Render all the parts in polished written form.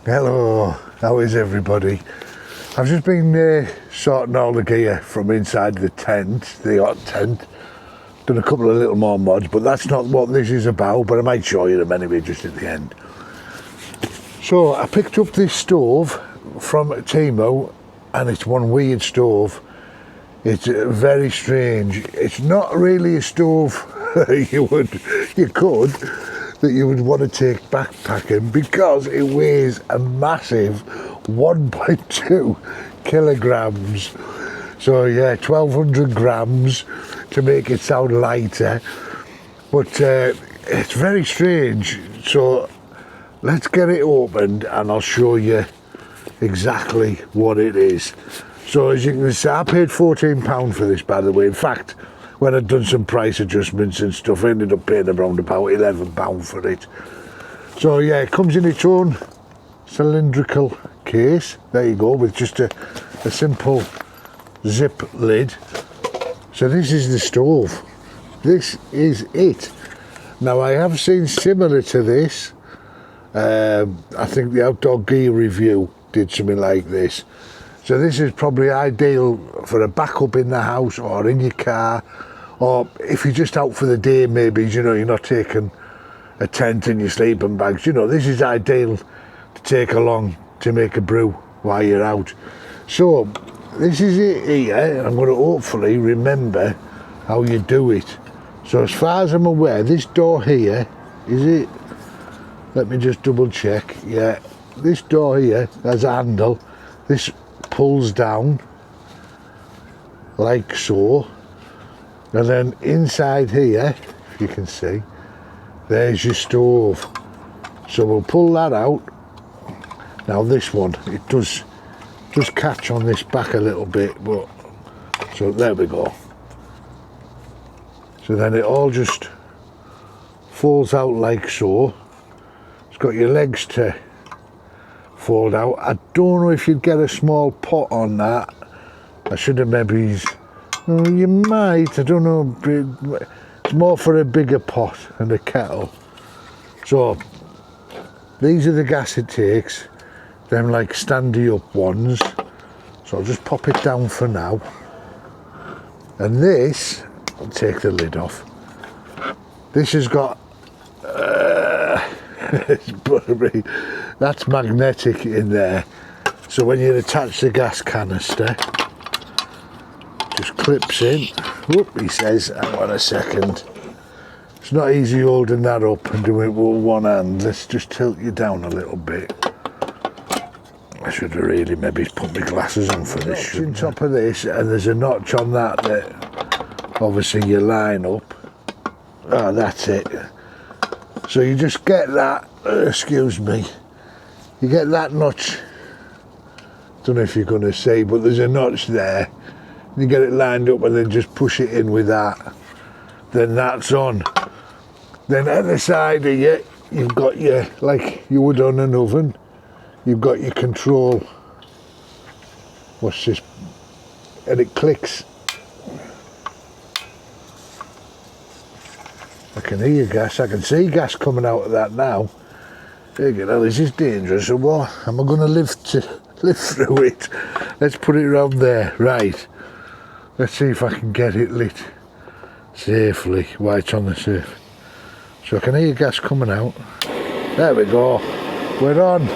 Hello, how is everybody? I've just been sorting all the gear from inside the tent, the hot tent. Done a couple of little more mods, but that's not what this is about, but I might show you them anyway just at the end. So I picked up this stove from Timo, and it's one weird stove. It's very strange. It's not really a stove you could that you would want to take backpacking, because it weighs a massive 1.2 kilograms. So yeah, 1200 grams to make it sound lighter. But it's very strange. So let's get it opened and I'll show you exactly what it is. So as you can see, I paid £14 for this, by the way. In fact, when I'd done some price adjustments and stuff, I ended up paying around about £11 for it. So yeah, it comes in its own cylindrical case. There you go, with just a simple zip lid. So this is the stove. This is it. Now I have seen similar to this. I think the Outdoor Gear Review did something like this. So this is probably ideal for a backup in the house or in your car, or if you're just out for the day, maybe, you know, you're not taking a tent and your sleeping bags. You know, this is ideal to take along to make a brew while you're out. So this is it here. I'm going to hopefully remember how you do it. So as far as I'm aware, this door here, is it? Let me just double check. Yeah, this door here has a handle. This pulls down like so, and then inside here, if you can see, there's your stove. So we'll pull that out. Now this one, it does catch on this back a little bit, but so there we go. So then it all just folds out like so. It's got your legs to fold out. I don't know if you'd get a small pot on that. I should have maybe, you might, I don't know. It's more for a bigger pot and a kettle. So these are the gas it takes, them like standy up ones. So I'll just pop it down for now. And this, I'll take the lid off. This has got that's magnetic in there, so when you attach the gas canister, just clips in. Whoop, he says, hang on a second, it's not easy holding that up and doing it with one hand. Let's just tilt you down a little bit. I should have really maybe put my glasses on for this. On top of this, and there's a notch on that obviously you line up. Oh, that's it. So you just get that, excuse me, you get that notch, don't know if you're going to see, but there's a notch there. You get it lined up and then just push it in with that. Then that's on. Then at the side of you, you've got your, like you would on an oven, you've got your control. What's this? And it clicks. I can hear gas, I can see gas coming out of that now. Thinking, oh, this is dangerous, so what? Am I going to live through it? Let's put it around there, right. Let's see if I can get it lit safely while it's on the surface. So I can hear gas coming out. There we go. We're on.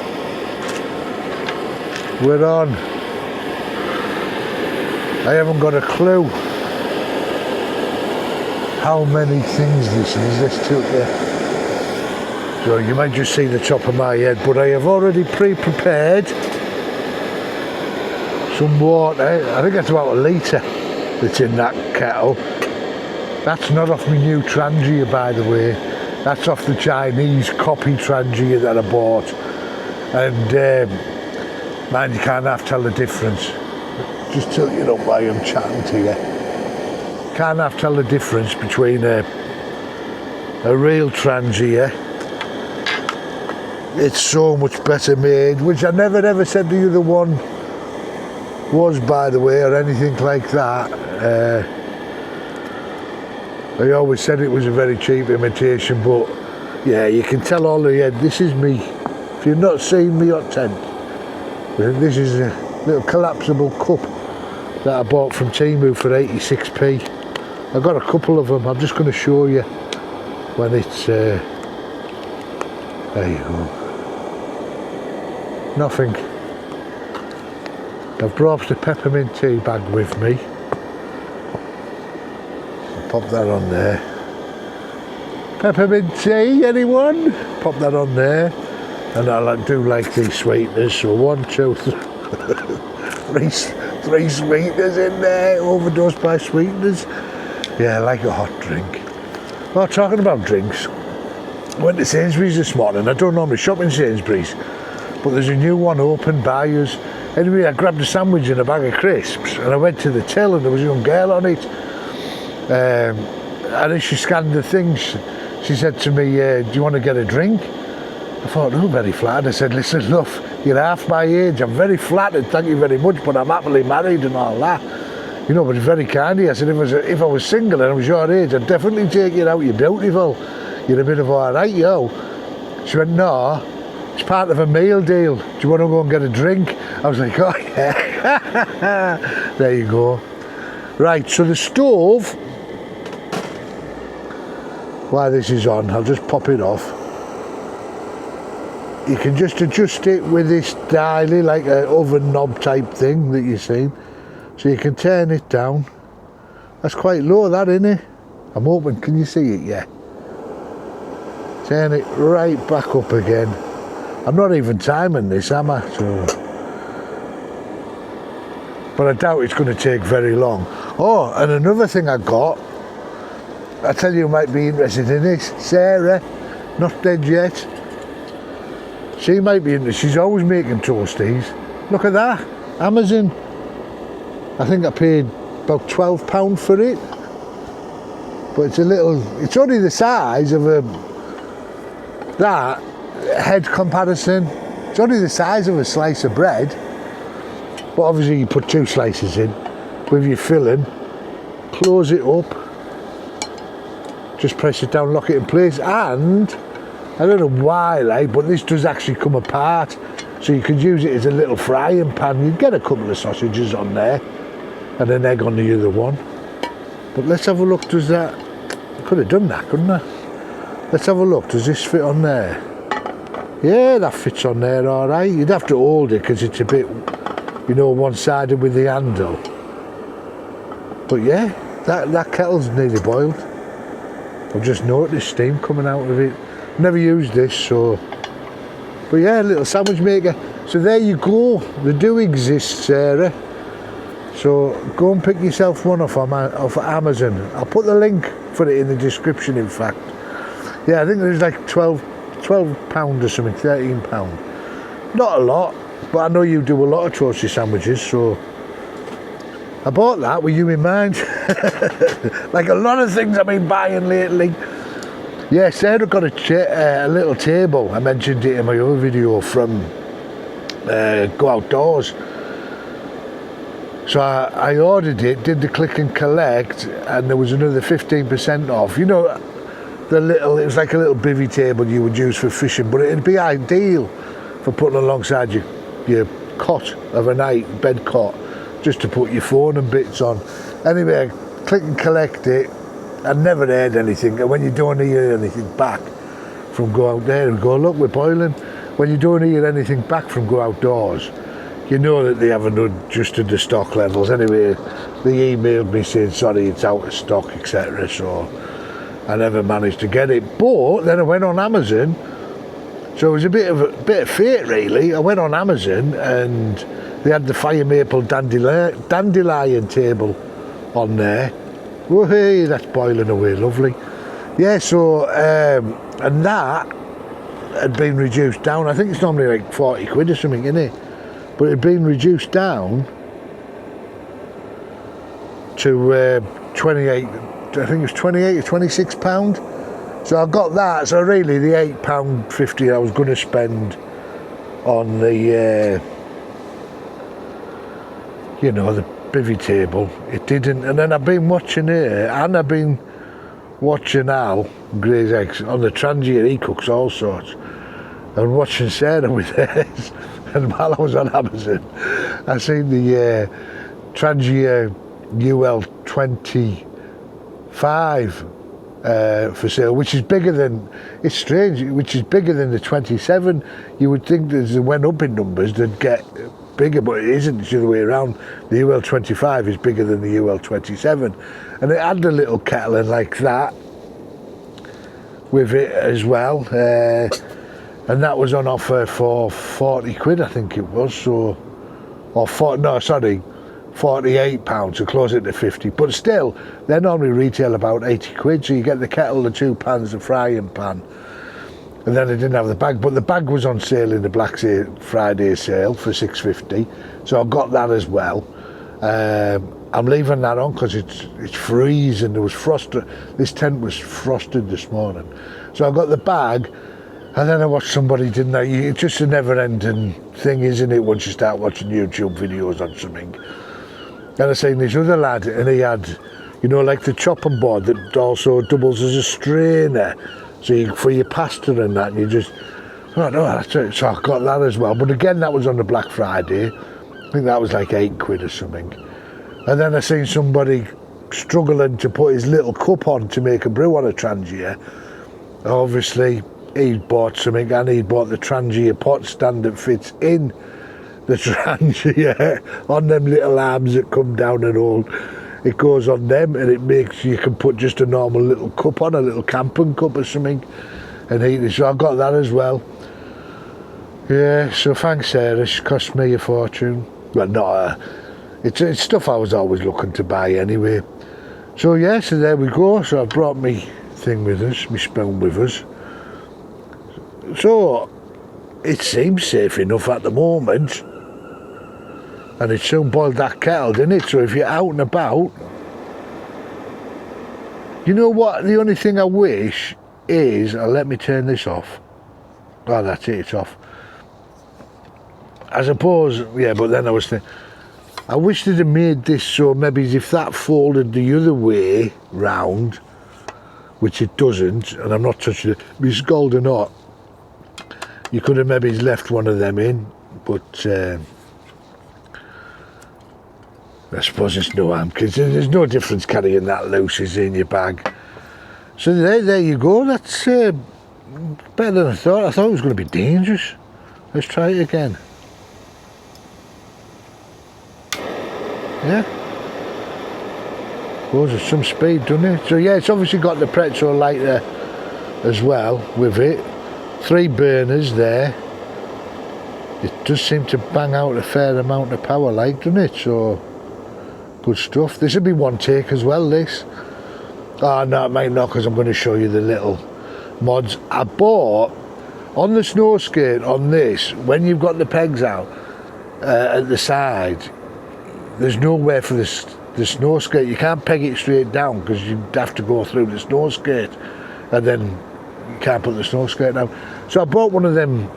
We're on. I haven't got a clue how many things this is. Let's tilt you. So you might just see the top of my head, but I have already pre-prepared some water. I think that's about a litre that's in that kettle. That's not off my new Trangia, by the way. That's off the Chinese copy Trangia that I bought. And man, you can't half tell the difference. Just tilt it up while I'm chatting to you. Can't half tell the difference between a real Trangia. It's so much better made, which I never ever said the other one was, by the way, or anything like that. I always said it was a very cheap imitation, but yeah, you can tell all the this is me If you've not seen me hot tent, this is a little collapsible cup that I bought from Temu for 86p. I got a couple of them. I'm just going to show you when it's there you go. Nothing. I've brought the peppermint tea bag with me. I'll pop that on there. Peppermint tea, anyone? Pop that on there. And I do like these sweeteners, so 1, 2, 3 sweeteners in there, overdosed by sweeteners. Yeah, I like a hot drink. Well, talking about drinks, I went to Sainsbury's this morning. I don't normally shop in Sainsbury's, but there's a new one open by us. Anyway, I grabbed a sandwich and a bag of crisps, and I went to the till, and there was a young girl on it. And as she scanned the things, she said to me, do you want to get a drink? I thought, oh, very flattered. I said, listen, love, you're half my age. I'm very flattered, thank you very much, but I'm happily married and all that. You know, but it's very kind of you. I said, if I was single and I was your age, I'd definitely take you out. You're beautiful. You're a bit of all right, yo. She went, no, it's part of a meal deal. Do you want to go and get a drink? I was like, oh, yeah. There you go. Right, so the stove, while this is on, I'll just pop it off. You can just adjust it with this dialy, like an oven knob type thing that you've seen. So you can turn it down. That's quite low, that, isn't it? I'm hoping, can you see it? Yeah. Turn it right back up again. I'm not even timing this, am I? So, but I doubt it's going to take very long. Oh, and another thing I got, I tell you might be interested in this. Sarah, not dead yet. She might be interested. She's always making toasties. Look at that, Amazon. I think I paid about £12 for it. But it's a little, it's only the size of that head comparison. It's only the size of a slice of bread. But obviously you put 2 slices in with your filling, close it up, just press it down, lock it in place, and I don't know why, like, but this does actually come apart, so you could use it as a little frying pan. You'd get a couple of sausages on there and an egg on the other one. But let's have a look. Does that, I could have done that, couldn't I? Let's have a look. Does this fit on there? Yeah, that fits on there all right. You'd have to hold it because it's a bit, you know, one-sided with the handle. But yeah, that kettle's nearly boiled. I've just noticed steam coming out of it. Never used this, so. But yeah, a little sandwich maker. So there you go. They do exist, Sarah. So go and pick yourself one off Amazon. I'll put the link for it in the description, in fact. Yeah, I think there's like £12 or something, £13. Not a lot, but I know you do a lot of toasty sandwiches, so I bought that with you in mind. Like a lot of things I've been buying lately. Yeah, Sarah got a little table. I mentioned it in my other video from Go Outdoors. So I ordered it, did the click and collect, and there was another 15% off. You know, it was like a little bivvy table you would use for fishing, but it'd be ideal for putting alongside your cot of a night, bed cot, just to put your phone and bits on. Anyway, click and collect it. I never heard anything, and when you don't hear anything back from Go Out There and go, look, we're boiling. When you don't hear anything back from Go Outdoors, you know that they haven't adjusted the stock levels. Anyway, they emailed me saying, sorry, it's out of stock, etc. So I never managed to get it. But then I went on Amazon, so it was a bit of fate, really. I went on Amazon and they had the fire maple dandelion table on there. Oh, hey, that's boiling away, lovely. Yeah, so, and that had been reduced down. I think it's normally like 40 quid or something, isn't it? But it had been reduced down to 28, I think it was 28 or 26 pound. So I got that. So really the £8.50 I was going to spend on the, you know, the bivvy table, it didn't. And then I've been watching her, and I've been watching Al Gray's Eggs on the Trangia. He cooks all sorts, and watching Sarah with hers, and while I was on Amazon, I seen the Trangia UL25 for sale, which is bigger than, it's strange, which is bigger than the 27. You would think that as it went up in numbers, they'd get bigger, but it isn't. It's the other way around. The UL25 is bigger than the UL27, and it had a little kettle in like that with it as well, and that was on offer for 40 quid, I think it was. So, or 40, no, sorry, £48, so closer to 50, but still they normally retail about 80 quid. So you get the kettle, the 2 pans, the frying pan, and then I didn't have the bag, but the bag was on sale in the Black Friday sale for £6.50, so I got that as well. I'm leaving that on because it's freezing. There was frost. This tent was frosted this morning, so I got the bag. And then I watched somebody, didn't I? It's just a never-ending thing, isn't it, once you start watching YouTube videos on something. And I seen this other lad, and he had, you know, like the chopping board that also doubles as a strainer, so for your pasta and that, and you just, oh no, that's it. So I got that as well. But again, that was on the Black Friday. I think that was like 8 quid or something. And then I seen somebody struggling to put his little cup on to make a brew on a Trangia. Obviously, he'd bought something, and he'd bought the Trangia pot stand that fits in the Trangia on them little arms that come down and all. It goes on them, and it makes, you can put just a normal little cup on, a little camping cup or something, and heat it. So I got that as well. Yeah, so thanks Sarah, she cost me a fortune. Well, not it's stuff I was always looking to buy anyway. So yeah, so there we go. So I brought me thing with us, my spoon with us. So it seems safe enough at the moment, and it soon boiled that kettle, didn't it? So if you're out and about, you know what, the only thing I wish is, let me turn this off. Oh, that's it, it's off. I suppose, yeah, but then I was thinking, I wish they'd have made this so maybe if that folded the other way round, which it doesn't, and I'm not touching it, be scald or not, you could have maybe left one of them in, but I suppose it's no harm, because there's no difference carrying that loose as in your bag. So there you go. That's better than I thought. I thought it was going to be dangerous. Let's try it again. Yeah. Goes at some speed, doesn't it? So yeah, it's obviously got the petrol lighter as well with it. 3 burners there. It does seem to bang out a fair amount of power, like, doesn't it? So good stuff. This will be one take as well, this. Oh no, it might not, because I'm going to show you the little mods I bought on the snow skate on this. When you've got the pegs out at the side, there's nowhere for the snow skate. You can't peg it straight down because you'd have to go through the snow skate, and then you can't put the snow skate down. So I bought one of them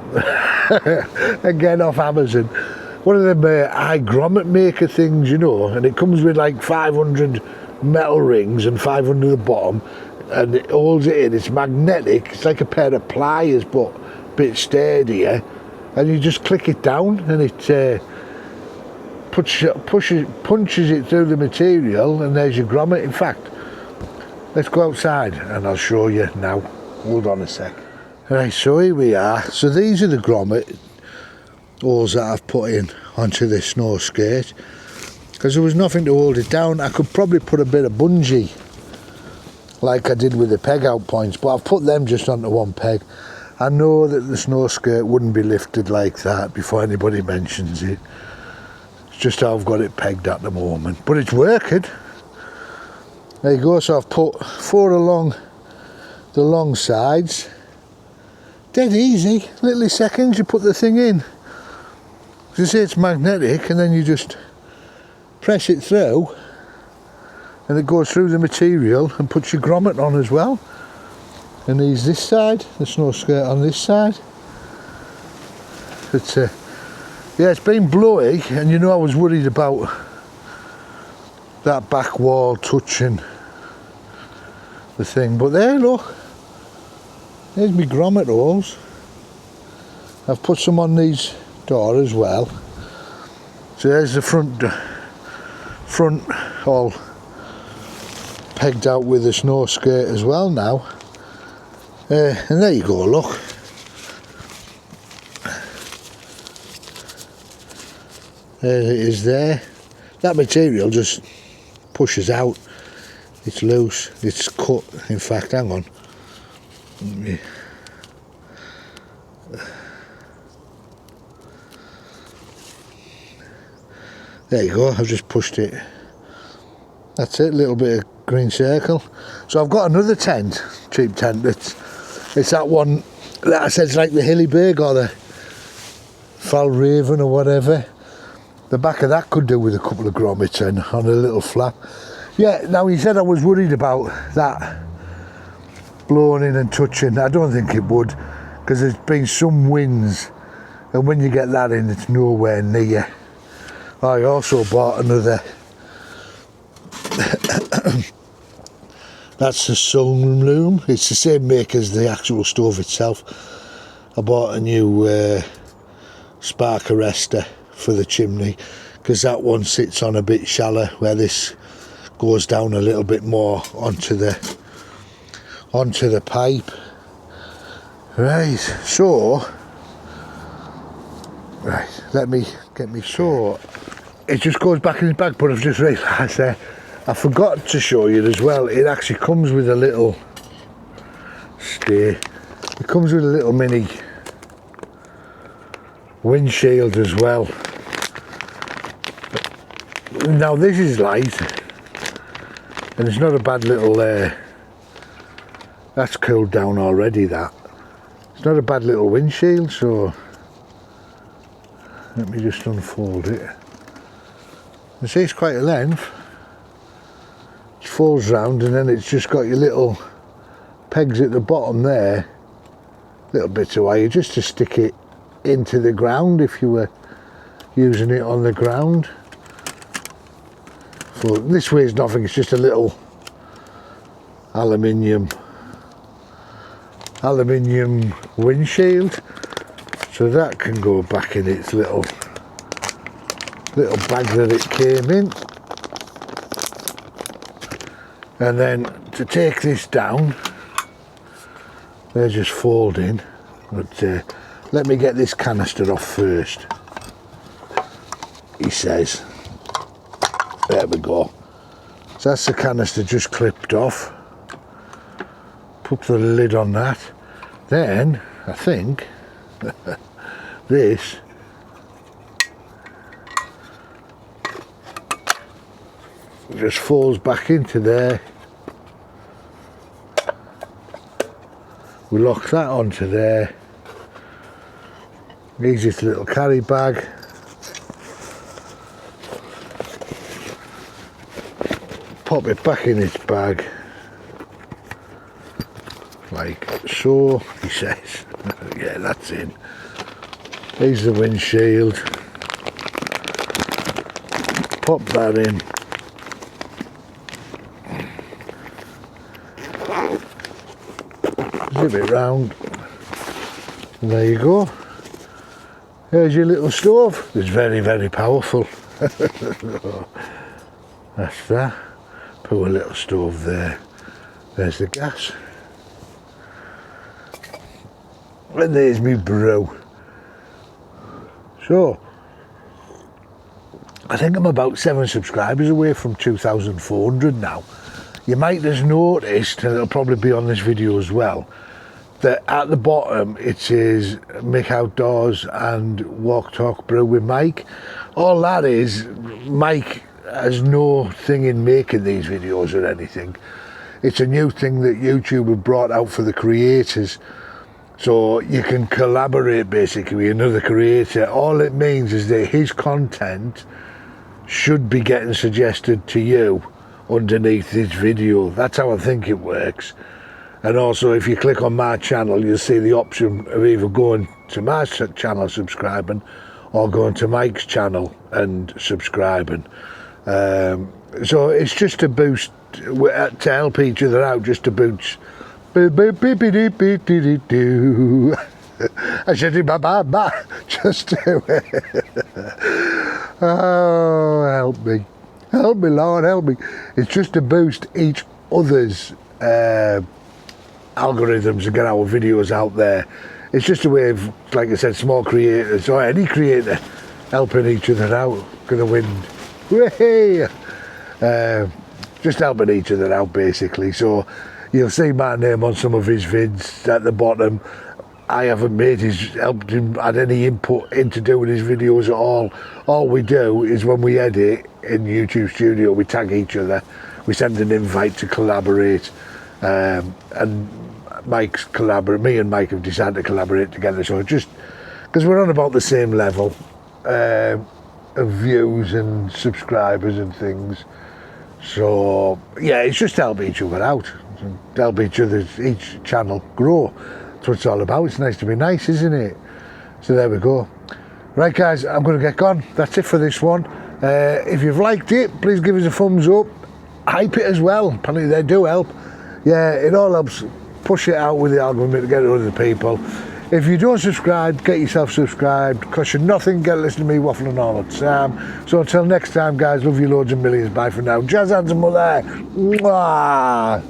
again off Amazon, one of them high grommet maker things, you know, and it comes with like 500 metal rings and 500 at the bottom, and it holds it in. It's magnetic. It's like a pair of pliers, but a bit sturdier, and you just click it down, and it punches it through the material, and there's your grommet. In fact, let's go outside and I'll show you now. Hold on a sec. Right, so here we are. So these are the grommet holes that I've put in onto this snow skate, because there was nothing to hold it down. I could probably put a bit of bungee like I did with the peg out points, but I've put them just onto one peg. I know that the snow skirt wouldn't be lifted like that before anybody mentions it. It's just how I've got it pegged at the moment, but it's working. There you go. So I've put 4 along the long sides. Dead easy, literally seconds you put the thing in. As I say, it's magnetic, and then you just press it through, and it goes through the material and puts your grommet on as well. And there's this side, the snow skirt on this side. But yeah, it's been blowy, and you know I was worried about that back wall touching the thing, but there, look, there's my grommet holes. I've put some on these door as well. So there's the front all pegged out with a snow skirt as well now. And there you go, look. There it is there. That material just pushes out. It's loose, it's cut, in fact, hang on. There you go, I've just pushed it. That's it, a little bit of green circle. So I've got another tent, cheap tent, it's that one that I said is like the Hillyberg or the Falraven or whatever. The back of that could do with a couple of grommets and on a little flap. Yeah, now he said I was worried about that blowing in and touching. I don't think it would, because there's been some winds and when you get that in it's nowhere near. I also bought another that's the Sunloom. It's the same make as the actual stove itself. I bought a new spark arrestor for the chimney, because that one sits on a bit shallow, where this goes down a little bit more onto the pipe. Right, so let me get me saw. It just goes back in his bag, but I've just realised there I forgot to show you as well, it actually comes with a little it comes with a little mini windshield as well. Now this is light and it's not a bad little that's cooled down already, that. It's not a bad little windshield, so let me just unfold it. You see it's quite a length. It folds round and then it's just got your little pegs at the bottom there, little bits of wire just to stick it into the ground if you were using it on the ground. So this weighs nothing, it's just a little aluminium windshield, so that can go back in its little bag that it came in. And then to take this down, they're just folding, but let me get this canister off first, he says. There we go. So that's the canister just clipped off. Put the lid on that. Then I think this just falls back into there. We lock that onto there. Easiest little carry bag. Pop it back in its bag, like so, he says. Yeah, that's in. There's the windshield. Pop that in. Zip it round. And there you go. There's your little stove. It's very, very powerful. That's that. Put a little stove there. There's the gas. And there's me brew. So, I think I'm about 7 subscribers away from 2,400 now. You might have noticed, and it'll probably be on this video as well, that at the bottom it says Mick Outdoors and Walk Talk Brew with Mike. All that is, Mike has no thing in making these videos or anything. It's a new thing that YouTube have brought out for the creators, so you can collaborate basically with another creator. All it means is that his content should be getting suggested to you underneath this video. That's how I think it works. And also, if you click on my channel, you'll see the option of either going to my channel subscribing or going to Mike's channel and subscribing. So it's just to boost, to help each other out, just to boost. I said to my just do it. Oh, help me, Lord, help me. It's just to boost each other's algorithms and get our videos out there. It's just a way of, like I said, small creators or any creator helping each other out. Gonna win. Way! Just helping each other out, basically. So you'll see my name on some of his vids at the bottom. I haven't helped him add any input into doing his videos at all. All we do is when we edit in YouTube Studio, we tag each other. We send an invite to collaborate, and me and Mike have decided to collaborate together. So just because we're on about the same level of views and subscribers and things. So yeah, it's just to help each other out, to help each channel grow. That's what it's all about. It's nice to be nice, isn't it? So there we go. Right guys, I'm going to get gone. That's it for this one. If you've liked it, please give us a thumbs up. Hype it as well. Apparently they do help. Yeah, it all helps push it out with the algorithm to get it to other people. If you don't subscribe, get yourself subscribed. Cost you nothing. Get to listen to me waffling all the time. So until next time guys, love you loads and millions. Bye for now. Jazz hands and mother. Mwah.